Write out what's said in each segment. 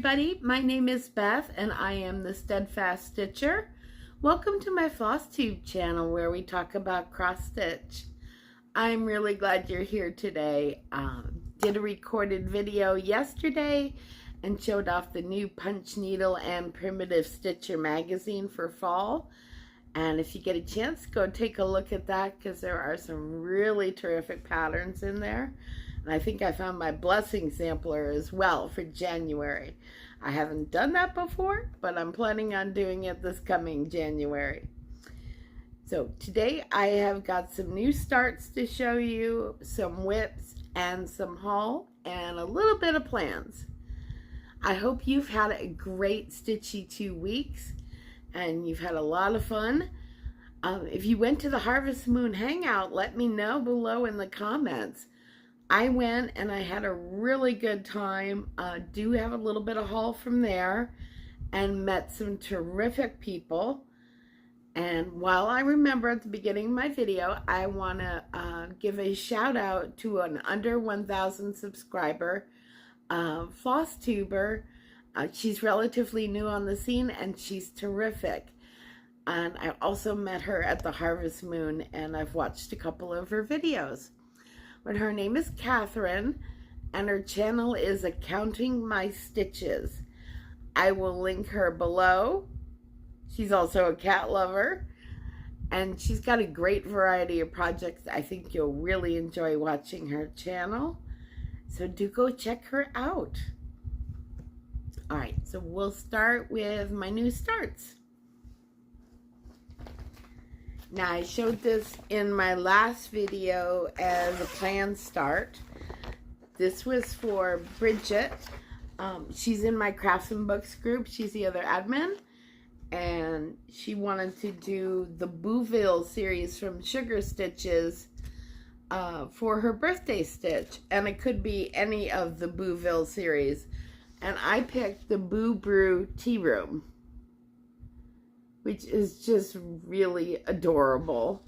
everybody, my name is Beth and I am the Steadfast Stitcher. Welcome to my Flosstube channel where we talk about cross stitch. I'm really glad you're here today. Did a recorded video yesterday and showed off the new Punch Needle and Primitive Stitcher magazine for fall. And if you get a chance, go take a look at that because there are some really terrific patterns in there. And I think I found my blessing sampler as well for January. I haven't done that before, but I'm planning on doing it this coming January. So today I have got some new starts to show you, some whips and some haul, and a little bit of plans. I hope you've had a great Stitchy 2 weeks and you've had a lot of fun. If you went to the Harvest Moon Hangout, let me know below in the comments. I went and I had a really good time. Do have a little bit of haul from there and met some terrific people. And while I remember at the beginning of my video, I want to give a shout out to an under 1,000 subscriber Flosstuber. She's relatively new on the scene and she's terrific. And I also met her at the Harvest Moon and I've watched a couple of her videos. But her name is Catherine, and her channel is Counting My Stitches. I will link her below. She's also a cat lover, and she's got a great variety of projects. I think you'll really enjoy watching her channel, so do go check her out. All right, so we'll start with my new starts. Now, I showed this in my last video as a planned start. This was for Bridget. She's in my Crafts and Books group. She's the other admin. And she wanted to do the Booville series from Sugar Stitches for her birthday stitch. And it could be any of the Booville series. And I picked the Boo Brew Tea Room, which is just really adorable.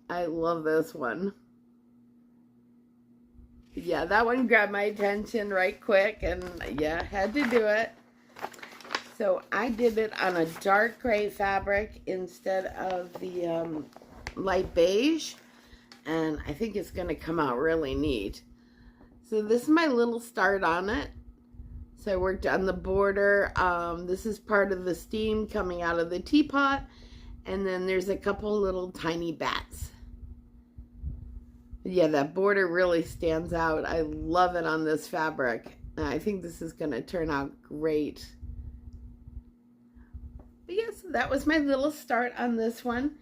I love this one. Yeah, that one grabbed my attention right quick, and yeah, had to do it. So I did it on a dark gray fabric instead of the light beige, and I think it's going to come out really neat. So this is my little start on it. So I worked on the border. This is part of the steam coming out of the teapot. And then there's a couple little tiny bats. Yeah, that border really stands out. I love it on this fabric. And I think this is going to turn out great. But yes, that was my little start on this one.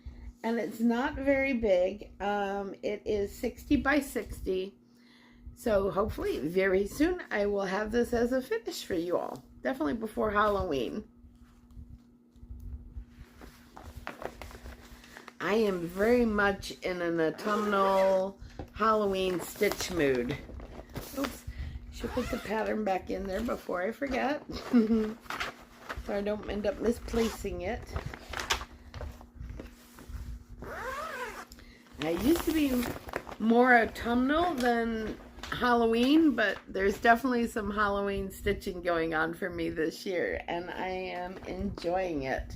And it's not very big. It is 60 by 60. So hopefully very soon I will have this as a finish for you all. Definitely before Halloween. I am very much in an autumnal Halloween stitch mood. Oops, should put the pattern back in there before I forget. So I don't end up misplacing it. I used to be more autumnal than Halloween, but there's definitely some Halloween stitching going on for me this year, and I am enjoying it.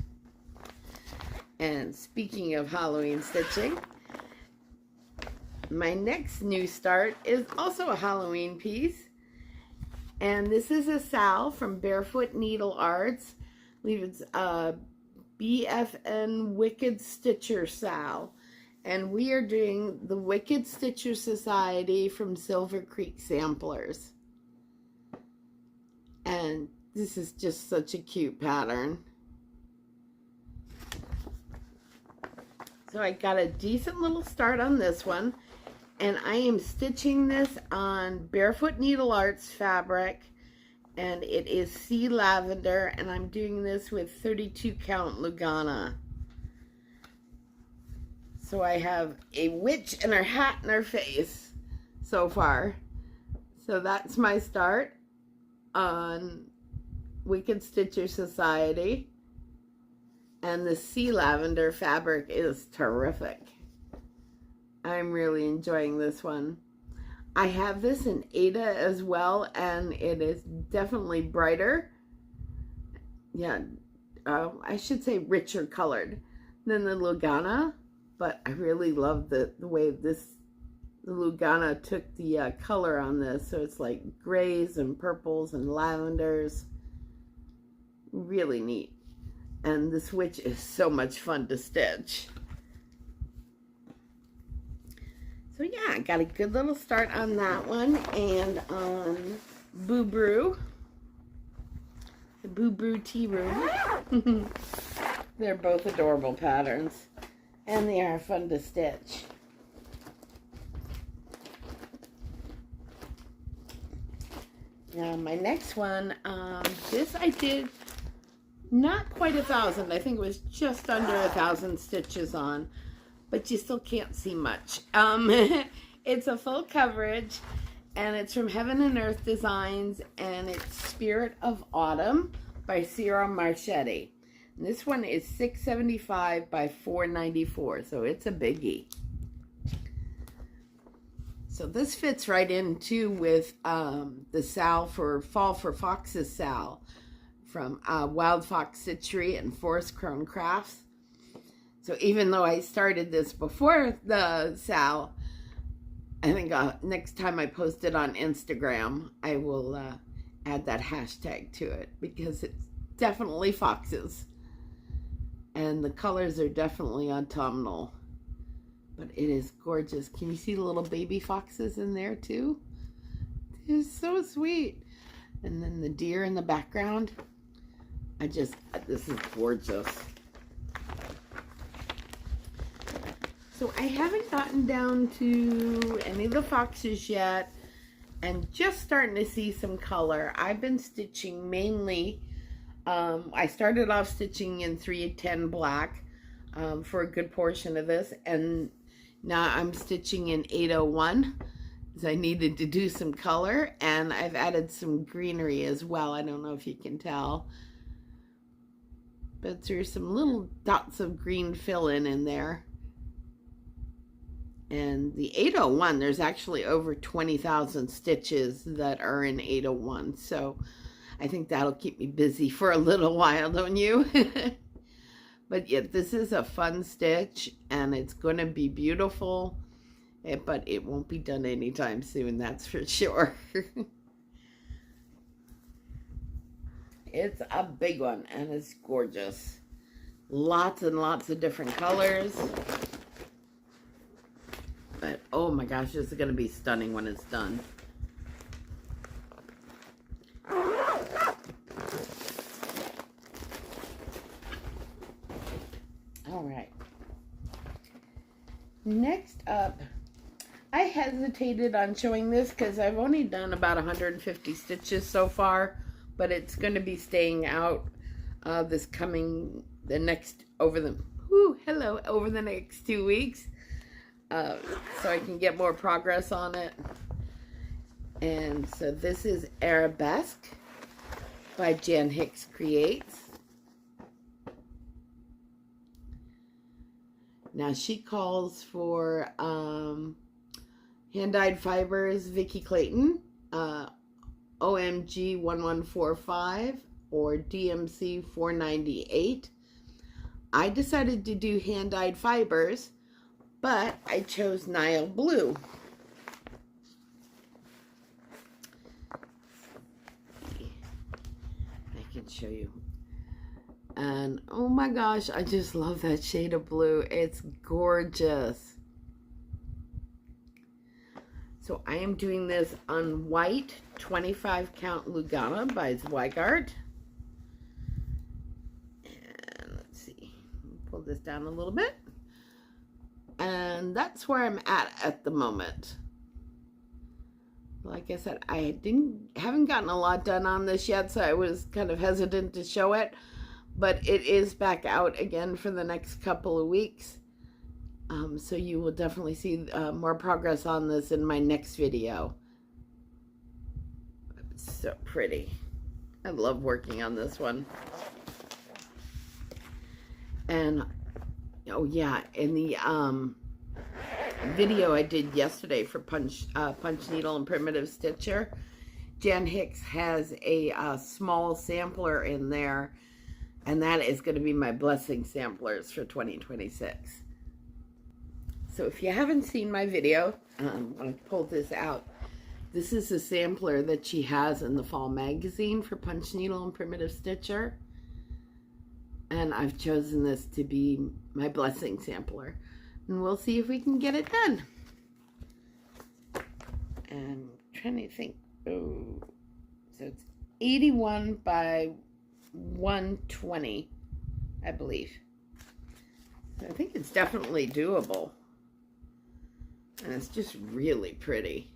And speaking of Halloween stitching, my next new start is also a Halloween piece, and this is a Sal from Barefoot Needle Arts. I believe it's BFN Wicked Stitcher Sal. And we are doing the Wicked Stitcher Society from Silver Creek Samplers. And this is just such a cute pattern. So I got a decent little start on this one. And I am stitching this on Barefoot Needle Arts fabric. And it is Sea Lavender. And I'm doing this with 32 count Lugana. So I have a witch and her hat and her face so far. So that's my start on Wicked Stitcher Society. And the Sea Lavender fabric is terrific. I'm really enjoying this one. I have this in Ada as well, and it is definitely brighter. Yeah, I should say richer colored than the Lugana, but I really love the way the Lugana took the color on this. So it's like grays and purples and lavenders. Really neat. And the switch is so much fun to stitch. So yeah, I got a good little start on that one. And on Boo Brew, the Boo Brew Tea Room. They're both adorable patterns. And they are fun to stitch. Now my next one, this I did not quite 1,000. I think it was just under 1,000 stitches on, but you still can't see much. It's a full coverage, and it's from Heaven and Earth Designs, and it's Spirit of Autumn by Ciro Marchetti. And this one is 675 by 494, so it's a biggie. So this fits right in too with the Sal for Fall for Foxes Sal from Wild Fox Stitchery and Forest Crone Crafts. So even though I started this before the Sal, I think next time I post it on Instagram, I will add that hashtag to it, because it's definitely foxes. And the colors are definitely autumnal. But it is gorgeous. Can you see the little baby foxes in there too? They're so sweet. And then the deer in the background. This is gorgeous. So I haven't gotten down to any of the foxes yet, and just starting to see some color. I've been stitching mainly, I started off stitching in 310 black for a good portion of this, and now I'm stitching in 801 because I needed to do some color, and I've added some greenery as well. I don't know if you can tell, but there's some little dots of green fill-in in there. And the 801, there's actually over 20,000 stitches that are in 801. So I think that'll keep me busy for a little while, don't you? But yeah, this is a fun stitch, and it's going to be beautiful. But it won't be done anytime soon, that's for sure. It's a big one, and it's gorgeous. Lots and lots of different colors. But oh my gosh, this is going to be stunning when it's done. All right. Next up, I hesitated on showing this because I've only done about 150 stitches so far, but it's going to be staying out over the next 2 weeks. So I can get more progress on it. And so this is Arabesque by Jan Hicks Creates. Now she calls for hand-dyed fibers, Vicky Clayton, OMG 1145 or DMC 498. I decided to do hand-dyed fibers, but I chose Nile Blue. I can show you. And oh my gosh, I just love that shade of blue. It's gorgeous. So I am doing this on white 25 count Lugana by Zweigart. And let's see, pull this down a little bit. And that's where I'm at the moment. Like I said, I haven't gotten a lot done on this yet, so I was kind of hesitant to show it. But it is back out again for the next couple of weeks. So you will definitely see more progress on this in my next video. It's so pretty. I love working on this one. And oh yeah, in the video I did yesterday for Punch Needle and Primitive Stitcher, Jan Hicks has a small sampler in there, and that is going to be my blessing samplers for 2026. So if you haven't seen my video, I'm going to pull this out. This is a sampler that she has in the fall magazine for Punch Needle and Primitive Stitcher. And I've chosen this to be my blessing sampler. And we'll see if we can get it done. And I'm trying to think. Oh, so it's 81 by 120, I believe. So I think it's definitely doable. And it's just really pretty.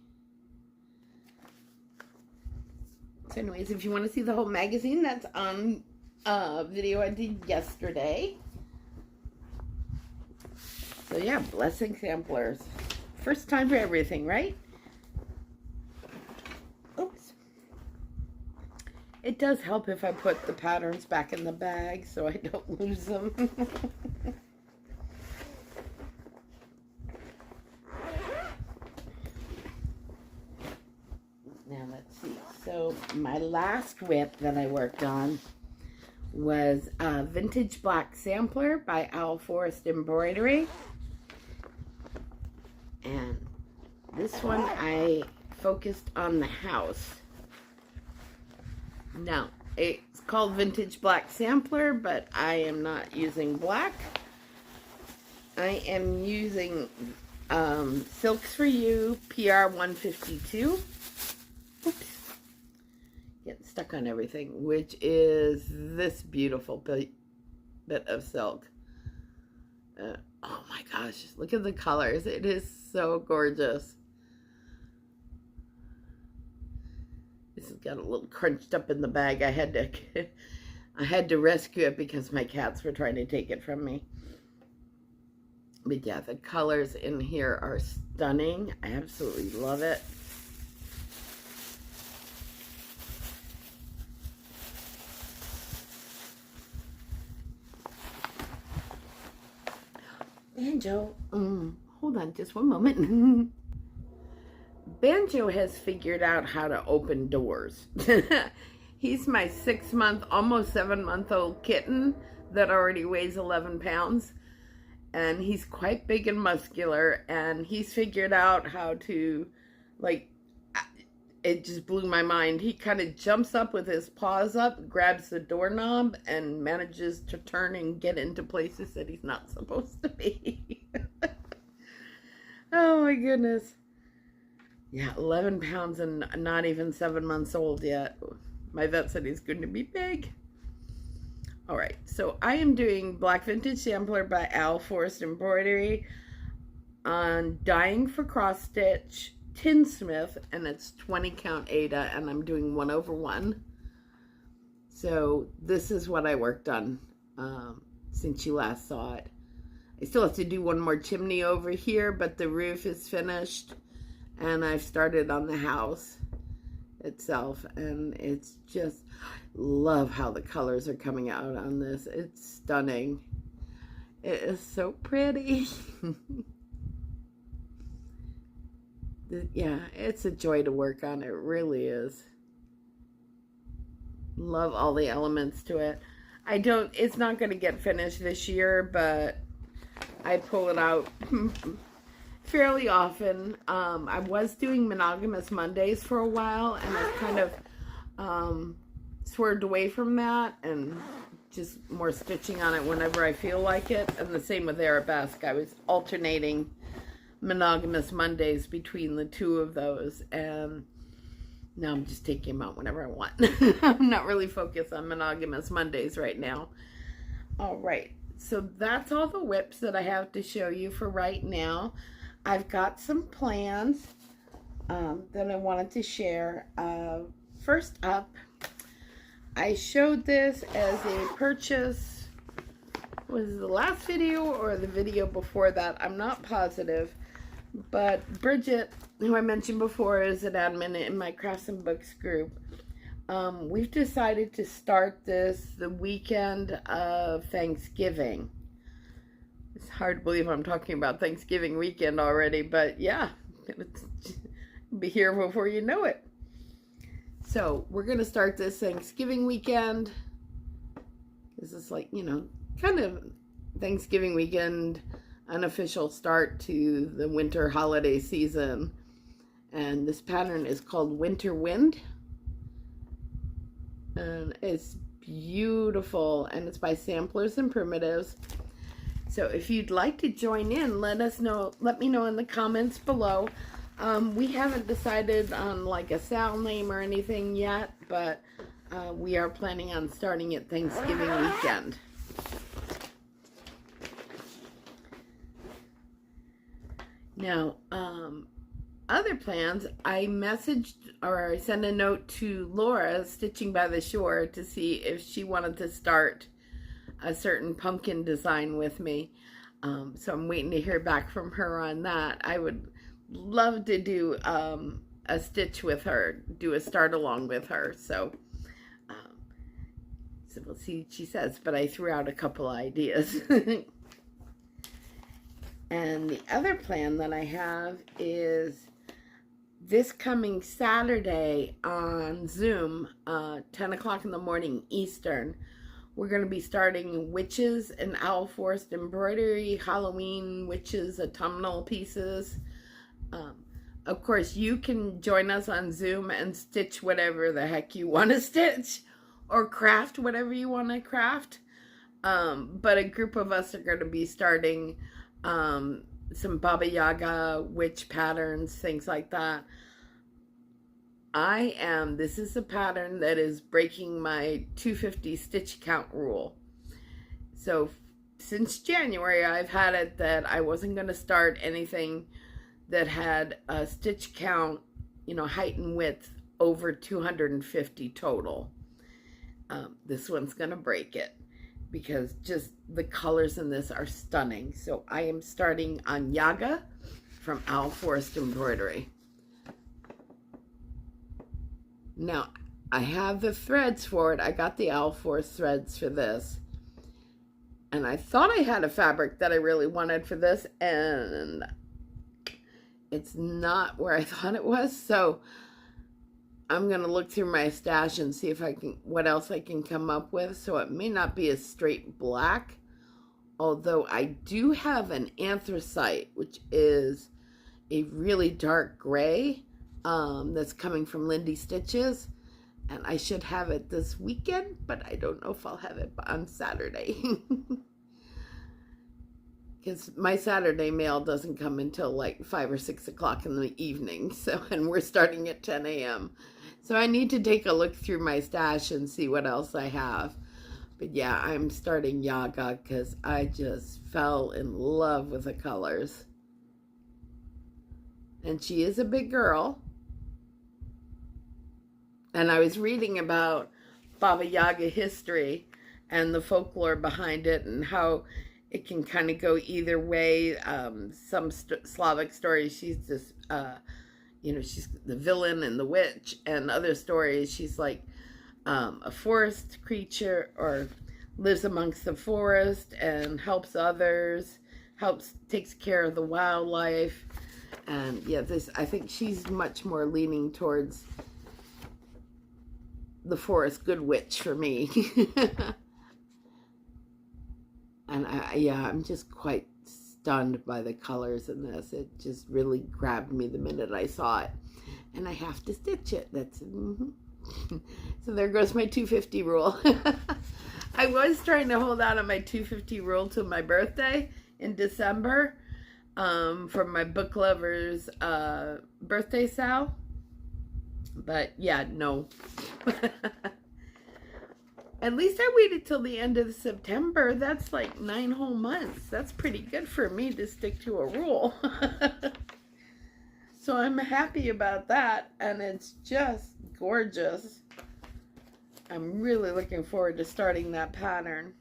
So anyways, if you want to see the whole magazine, that's on a video I did yesterday. So yeah, blessing samplers. First time for everything, right? Oops. It does help if I put the patterns back in the bag so I don't lose them. Now let's see. So my last whip that I worked on was a vintage black sampler by Owl Forest Embroidery. And this one I focused on the house. Now, it's called Vintage Black Sampler, but I am not using black. I am using Silks for You PR 152. Oops. Getting stuck on everything, which is this beautiful bit of silk. Oh my gosh, look at the colors. It is so gorgeous. This has got a little crunched up in the bag. I had to rescue it because my cats were trying to take it from me. But yeah, the colors in here are stunning. I absolutely love it. Banjo, hold on just one moment. Banjo has figured out how to open doors. He's my 6-month, almost 7-month-old kitten that already weighs 11 pounds. And he's quite big and muscular, and he's figured out how to, like, it just blew my mind. He kind of jumps up with his paws up, grabs the doorknob, and manages to turn and get into places that he's not supposed to be. Oh my goodness. Yeah, 11 pounds and not even 7 months old yet. My vet said he's going to be big. All right, so I am doing Black Vintage Sampler by Owl Forest Embroidery on Dying for Cross Stitch Tinsmith, and it's 20 count Aida, and I'm doing 1/1. So this is what I worked on since you last saw it. I still have to do one more chimney over here, but the roof is finished, and I've started on the house itself, and it's just, love how the colors are coming out on this. It's stunning. It is so pretty. Yeah, it's a joy to work on. It really is. Love all the elements to it. It's not going to get finished this year, but I pull it out fairly often. I was doing Monogamous Mondays for a while, and I kind of swerved away from that and just more stitching on it whenever I feel like it. And the same with Arabesque. I was alternating Monogamous Mondays between the two of those, and now I'm just taking them out whenever I want. I'm not really focused on Monogamous Mondays right now. All right, so that's all the whips that I have to show you for right now. I've got some plans that I wanted to share. First up, I showed this as a purchase. Was it the last video or the video before that? I'm not positive. But Bridget, who I mentioned before, is an admin in my Crafts and Books group. We've decided to start this the weekend of Thanksgiving. It's hard to believe I'm talking about Thanksgiving weekend already, but yeah, it's be here before you know it. So we're going to start this Thanksgiving weekend. This is like, you know, kind of Thanksgiving weekend, unofficial start to the winter holiday season. And this pattern is called Winter Wind. And it's beautiful, and it's by Samplers and Primitives. So if you'd like to join in, let me know in the comments below. We haven't decided on like a sale name or anything yet, but we are planning on starting it Thanksgiving weekend. Now, other plans, I messaged or I sent a note to Laura, Stitching by the Shore, to see if she wanted to start a certain pumpkin design with me. So I'm waiting to hear back from her on that. I would love to do a stitch with her, do a start along with her. So we'll see what she says, but I threw out a couple ideas. And the other plan that I have is this coming Saturday on Zoom, 10 o'clock in the morning Eastern. We're going to be starting Witches and Owl Forest Embroidery, Halloween Witches Autumnal pieces. Of course, you can join us on Zoom and stitch whatever the heck you want to stitch, or craft whatever you want to craft. But a group of us are going to be starting some Baba Yaga witch patterns, things like that. This is a pattern that is breaking my 250 stitch count rule. So since January, I've had it that I wasn't going to start anything that had a stitch count, you know, height and width over 250 total. This one's going to break it because just the colors in this are stunning. So I am starting on Yaga from Owl Forest Embroidery. Now, I have the threads for it. I got the Owl Forest threads for this. And I thought I had a fabric that I really wanted for this, and it's not where I thought it was. So I'm going to look through my stash and see if I can, what else I can come up with. So it may not be a straight black, although I do have an anthracite, which is a really dark gray. That's coming from Lindy Stitches, and I should have it this weekend, but I don't know if I'll have it on Saturday because my Saturday mail doesn't come until like 5 or 6 o'clock in the evening. So, and we're starting at 10 a.m. So I need to take a look through my stash and see what else I have. But yeah, I'm starting Yaga because I just fell in love with the colors. And she is a big girl. And I was reading about Baba Yaga history and the folklore behind it and how it can kind of go either way. Some Slavic stories, she's just, you know, she's the villain and the witch. And other stories, she's like a forest creature or lives amongst the forest and helps others, takes care of the wildlife. And yeah, I think she's much more leaning towards the forest good witch for me. And I'm just quite stunned by the colors in this. It just really grabbed me the minute I saw it, and I have to stitch it. That's So there goes my 250 rule. I was trying to hold out on my 250 rule till my birthday in December, from my book lovers birthday sale. But yeah, no. At least I waited till the end of September. That's like 9 whole months. That's pretty good for me to stick to a rule. So I'm happy about that, and it's just gorgeous. I'm really looking forward to starting that pattern.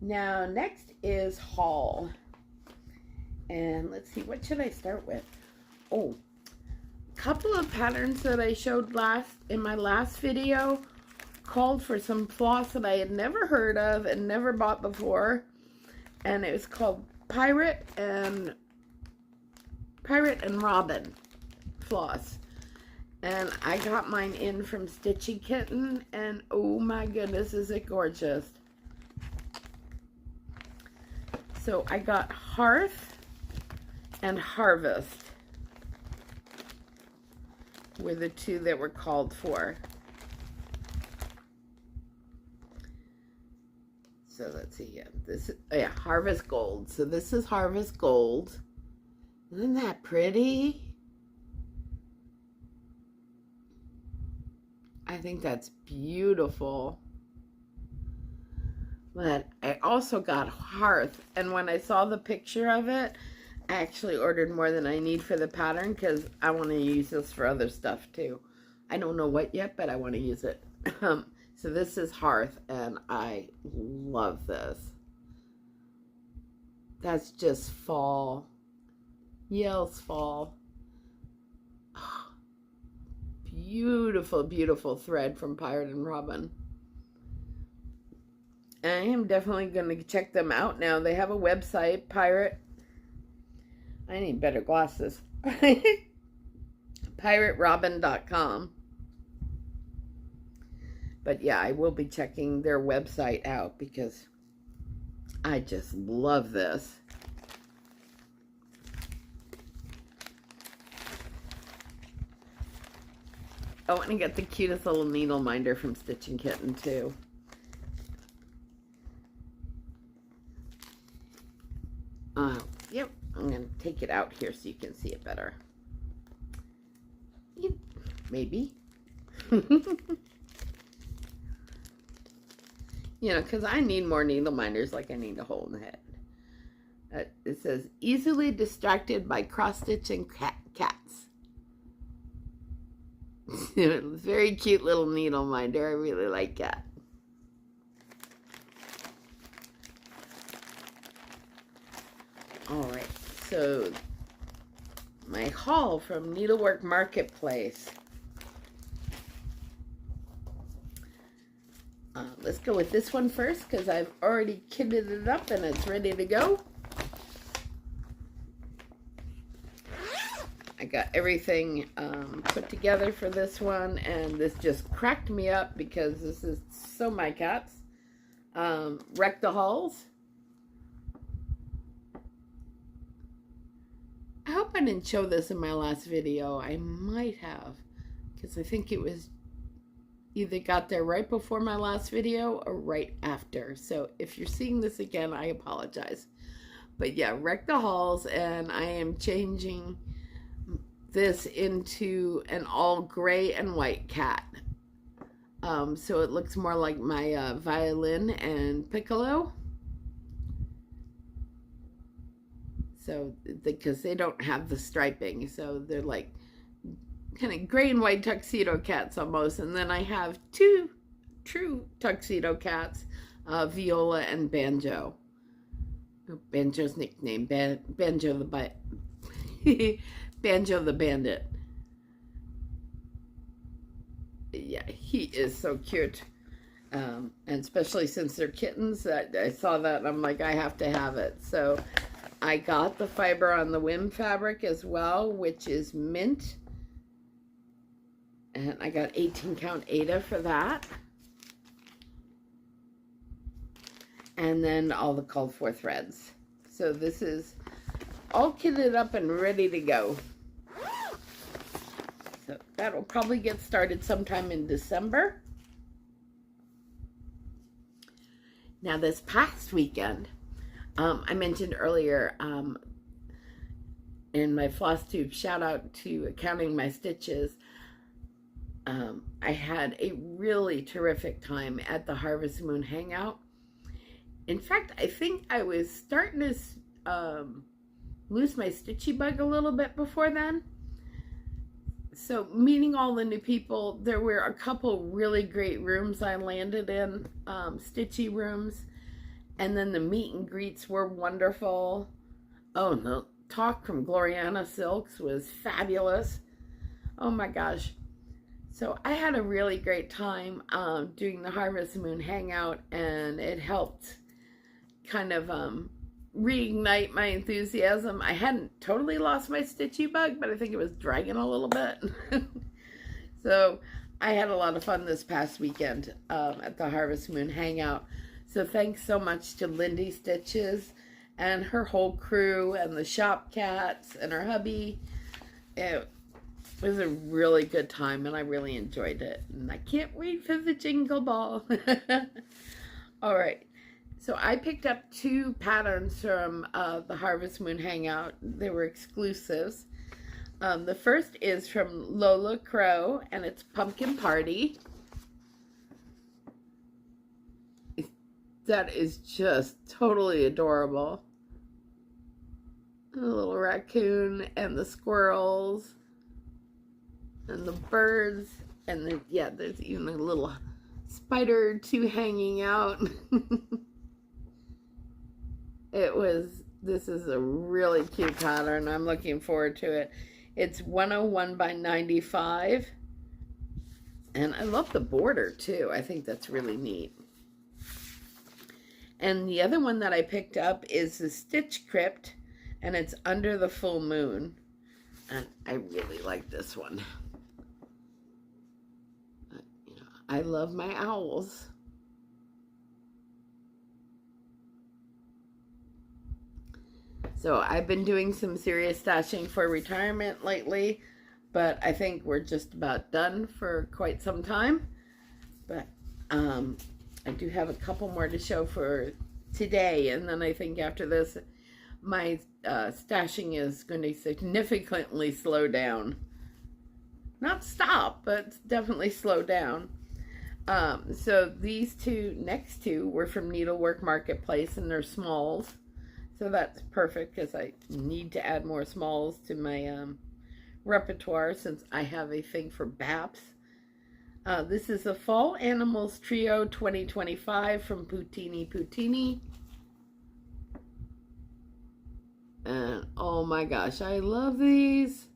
Now, next is haul. And let's see, what should I start with? Oh, a couple of patterns that I showed in my last video called for some floss that I had never heard of and never bought before. and it was called Pirate and Robin Floss. And I got mine in from Stitchy Kitten, and oh my goodness, is it gorgeous. So I got Hearth and Harvest were the two that were called for. So let's see, Harvest Gold. So this is Harvest Gold. Isn't that pretty? I think that's beautiful. But I also got Hearth, and when I saw the picture of it, I actually ordered more than I need for the pattern because I want to use this for other stuff too. I don't know what yet, but I want to use it. So this is Hearth, and I love this. That's just fall. Yale's fall. Oh, beautiful, beautiful thread from Pirate and Robin. I am definitely going to check them out now. They have a website, Pirate. I need better glasses. PirateRobin.com. But yeah, I will be checking their website out because I just love this. Oh, and I got the cutest little needle minder from Stitching Kitten too. Yep, I'm going to take it out here so you can see it better. Maybe. You know, because I need more needle minders like I need a hole in the head. It says, easily distracted by cross-stitching cats. Very cute little needle minder. I really like that. Alright, so my haul from Needlework Marketplace. Let's go with this one first because I've already kitted it up and it's ready to go. I got everything put together for this one, and this just cracked me up because this is so my cats. Rectahulls. I hope I didn't show this in my last video. I might have, because I think it was either got there right before my last video or right after. So if you're seeing this again, I apologize. But yeah, Rectahulls, and I am changing this into an all gray and white cat. So it looks more like my violin and piccolo. So, because they don't have the striping, so they're like kind of gray and white tuxedo cats almost. And then I have two true tuxedo cats, Viola and Banjo. Banjo's nickname, Banjo the Banjo the Bandit. Yeah, he is so cute. And especially since they're kittens, I saw that and I'm like, I have to have it. So I got the fiber on the whim fabric as well, which is mint. And I got 18 count Aida for that. And then all the called for threads. So this is all kitted up and ready to go. So that will probably get started sometime in December. Now this past weekend, I mentioned earlier in my Flosstube shout out to Counting My Stitches, I had a really terrific time at the Harvest Moon Hangout. In fact, I think I was starting to lose my stitchy bug a little bit before then. So meeting all the new people, there were a couple really great rooms I landed in, stitchy rooms. And then the meet and greets were wonderful. Oh, the talk from Gloriana Silks was fabulous. Oh my gosh. So I had a really great time doing the Harvest Moon Hangout, and it helped kind of reignite my enthusiasm. I hadn't totally lost my Stitchy bug, but I think it was dragging a little bit. So I had a lot of fun this past weekend at the Harvest Moon Hangout. So thanks so much to Lindy Stitches and her whole crew and the shop cats and her hubby. It was a really good time and I really enjoyed it. And I can't wait for the jingle ball. All right. So I picked up 2 patterns from the Harvest Moon Hangout. They were exclusives. The first is from Lola Crow, and it's Pumpkin Party. That is just totally adorable. The little raccoon and the squirrels and the birds. And then, yeah, there's even a little spider or 2 hanging out. This is a really cute pattern. I'm looking forward to it. It's 101 by 95. And I love the border too. I think that's really neat. And the other one that I picked up is the Stitch Crypt, and it's Under the Full Moon. And I really like this one. You know, I love my owls. So I've been doing some serious stashing for retirement lately, but I think we're just about done for quite some time. But I do have a couple more to show for today, and then I think after this, my stashing is going to significantly slow down. Not stop, but definitely slow down. So these next two were from Needlework Marketplace, and they're smalls. So that's perfect because I need to add more smalls to my repertoire since I have a thing for BAPs. This is the Fall Animals Trio 2025 from Poutini. And oh my gosh, I love these.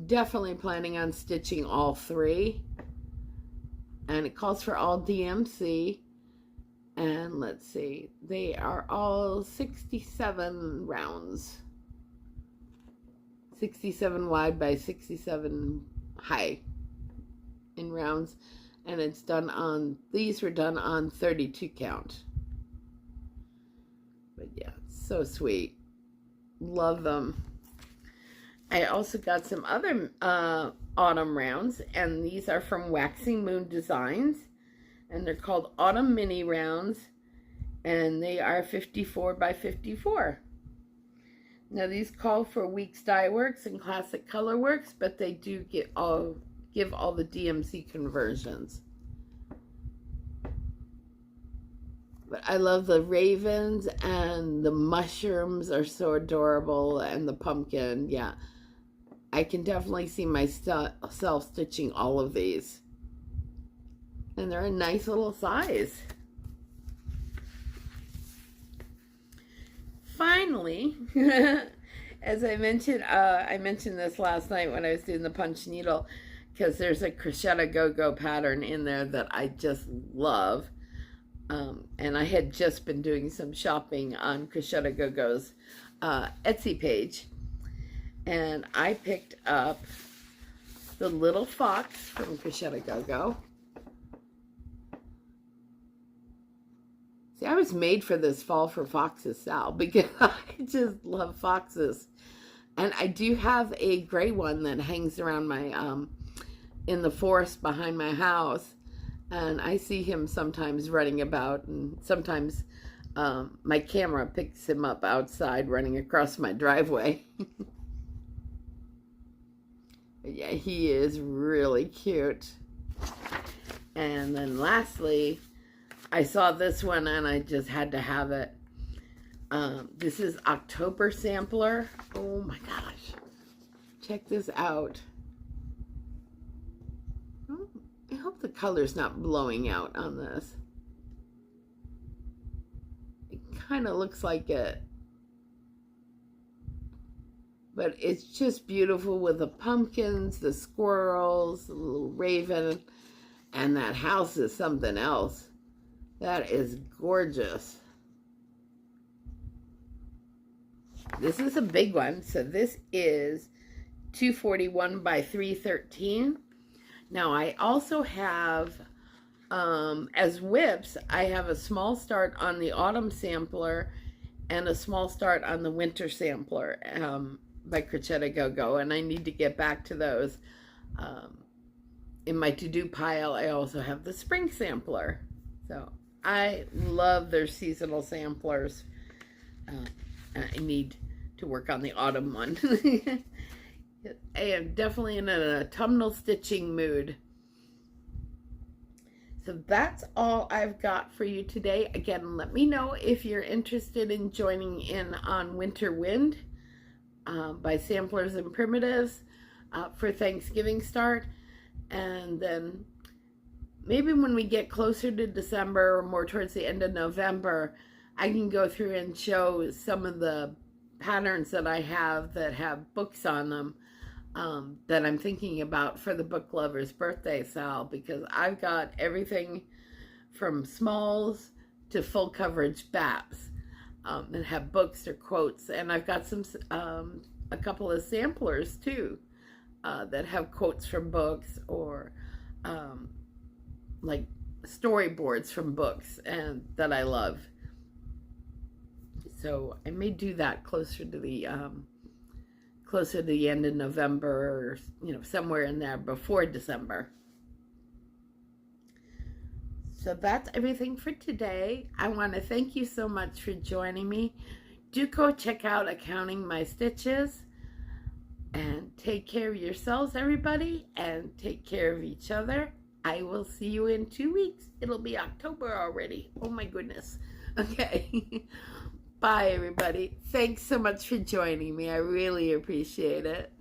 Definitely planning on stitching all 3. And it calls for all DMC. And let's see, they are all 67 rounds. 67 wide by 67 high in rounds. And it's done on, these were done on 32 count. But yeah, so sweet. Love them. I also got some other autumn rounds, and these are from Waxing Moon Designs. And they're called Autumn Mini Rounds, and they are 54 by 54. Now these call for Weeks Dye Works and Classic Color Works, but they do give all the DMC conversions. But I love the ravens, and the mushrooms are so adorable, and the pumpkin. Yeah, I can definitely see myself stitching all of these. And they're a nice little size. Finally, as I mentioned this last night when I was doing the punch needle, because there's a Crochet Go-Go pattern in there that I just love. And I had just been doing some shopping on Crochet Go-Go's Etsy page. And I picked up the little fox from Crochet Go-Go. See, I was made for this fall for foxes, Sal, because I just love foxes. And I do have a gray one that hangs around my, in the forest behind my house. And I see him sometimes running about, and sometimes my camera picks him up outside running across my driveway. But yeah, he is really cute. And then lastly, I saw this one and I just had to have it. This is October Sampler. Oh my gosh. Check this out. Oh, I hope the color's not blowing out on this. It kind of looks like it. But it's just beautiful with the pumpkins, the squirrels, the little raven, and that house is something else. That is gorgeous. This is a big one. So this is 241 by 313. Now I also have, as whips, I have a small start on the autumn sampler and a small start on the winter sampler by Crocetta Go-Go, and I need to get back to those. In my to-do pile, I also have the spring sampler. So I love their seasonal samplers. I need to work on the autumn one. I am definitely in an autumnal stitching mood. So that's all I've got for you today. Again, let me know if you're interested in joining in on Winter Wind by Samplers and Primitives for Thanksgiving start. And then maybe when we get closer to December or more towards the end of November, I can go through and show some of the patterns that I have that have books on them that I'm thinking about for the book lover's birthday sale, because I've got everything from smalls to full coverage BAPs that have books or quotes, and I've got some a couple of samplers too that have quotes from books or like storyboards from books and that I love. So I may do that closer to the end of November, or somewhere in there before December. So that's everything for today. I want to thank you so much for joining me. Do go check out Accounting My Stitches, and take care of yourselves, everybody, and take care of each other. I will see you in 2 weeks. It'll be October already. Oh my goodness. Okay. Bye, everybody. Thanks so much for joining me. I really appreciate it.